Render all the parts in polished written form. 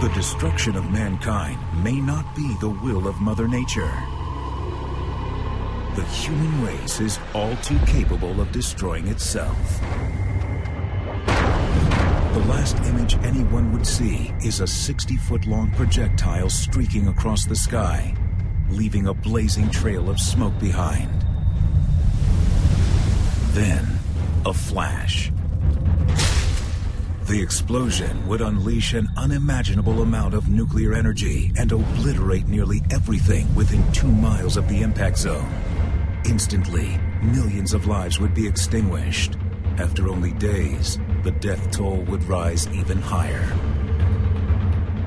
The destruction of mankind may not be the will of Mother Nature. The human race is all too capable of destroying itself. The last image anyone would see is a 60-foot-long projectile streaking across the sky, leaving a blazing trail of smoke behind. Then, a flash. The explosion would unleash an unimaginable amount of nuclear energy and obliterate nearly everything within 2 miles of the impact zone. Instantly, millions of lives would be extinguished. After only days, the death toll would rise even higher.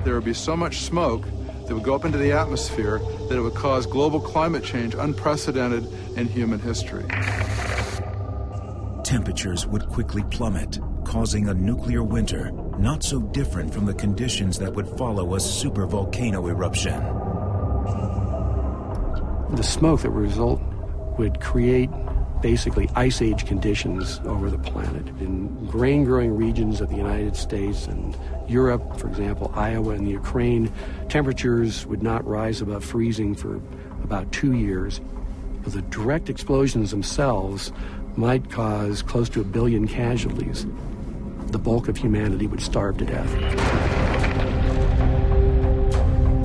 There would be so much smoke that would go up into the atmosphere that it would cause global climate change unprecedented in human history. Temperatures would quickly plummet, causing a nuclear winter not so different from the conditions that would follow a supervolcano eruption. The smoke that would result would create basically ice age conditions over the planet. In grain-growing regions of the United States and Europe, for example, Iowa and the Ukraine, temperatures would not rise above freezing for about 2 years. But the direct explosions themselves might cause close to 1 billion casualties. The bulk of humanity would starve to death.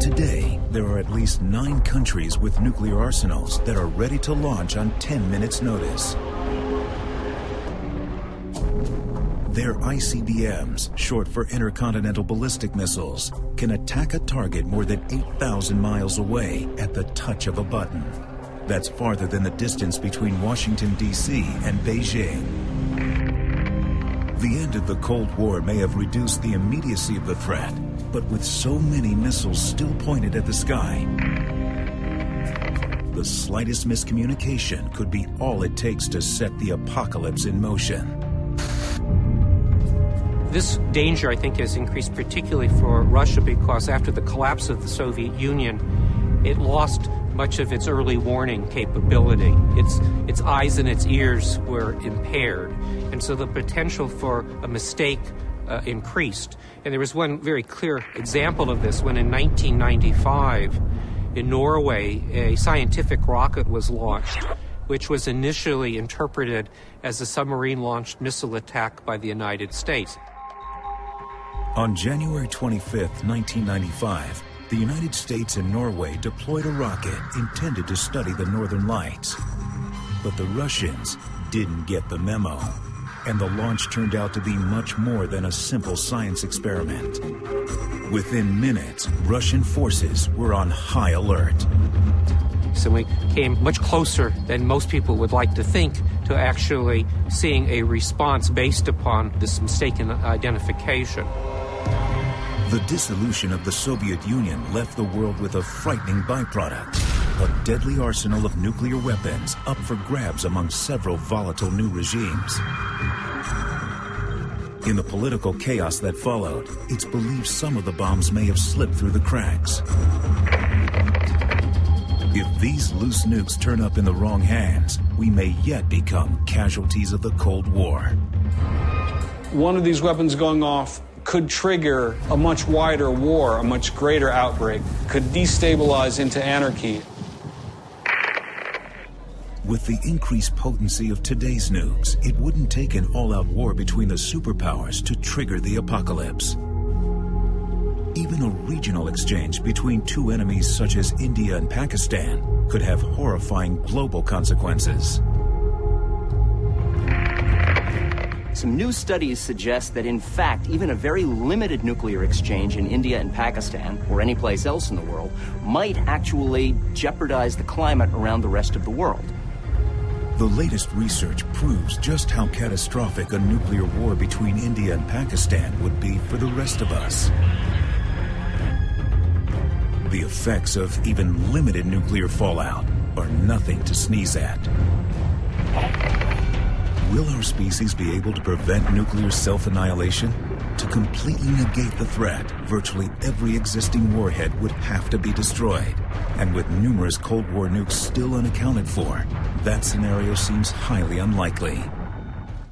Today, there are at least 9 countries with nuclear arsenals that are ready to launch on 10 minutes' notice. Their ICBMs, short for intercontinental ballistic missiles, can attack a target more than 8,000 miles away at the touch of a button. That's farther than the distance between Washington, D.C. and Beijing. The end of the Cold War may have reduced the immediacy of the threat, but with so many missiles still pointed at the sky, the slightest miscommunication could be all it takes to set the apocalypse in motion. This danger, I think, has increased particularly for Russia because after the collapse of the Soviet Union, it lost much of its early warning capability. Its eyes and its ears were impaired, and so the potential for a mistake increased. And there was one very clear example of this when in 1995 in Norway a scientific rocket was launched, which was initially interpreted as a submarine-launched missile attack by the United States. On January 25th, 1995, the United States and Norway deployed a rocket intended to study the Northern Lights. But the Russians didn't get the memo, and the launch turned out to be much more than a simple science experiment. Within minutes, Russian forces were on high alert. So we came much closer than most people would like to think to actually seeing a response based upon this mistaken identification. The dissolution of the Soviet Union left the world with a frightening byproduct, a deadly arsenal of nuclear weapons up for grabs among several volatile new regimes. In the political chaos that followed, it's believed some of the bombs may have slipped through the cracks. If these loose nukes turn up in the wrong hands, we may yet become casualties of the Cold War. One of these weapons going off could trigger a much wider war, a much greater outbreak, could destabilize into anarchy. With the increased potency of today's nukes, it wouldn't take an all-out war between the superpowers to trigger the apocalypse. Even a regional exchange between two enemies such as India and Pakistan could have horrifying global consequences. Some new studies suggest that, in fact, even a very limited nuclear exchange in India and Pakistan, or any place else in the world, might actually jeopardize the climate around the rest of the world. The latest research proves just how catastrophic a nuclear war between India and Pakistan would be for the rest of us. The effects of even limited nuclear fallout are nothing to sneeze at. Will our species be able to prevent nuclear self-annihilation? To completely negate the threat, virtually every existing warhead would have to be destroyed. And with numerous Cold War nukes still unaccounted for, that scenario seems highly unlikely.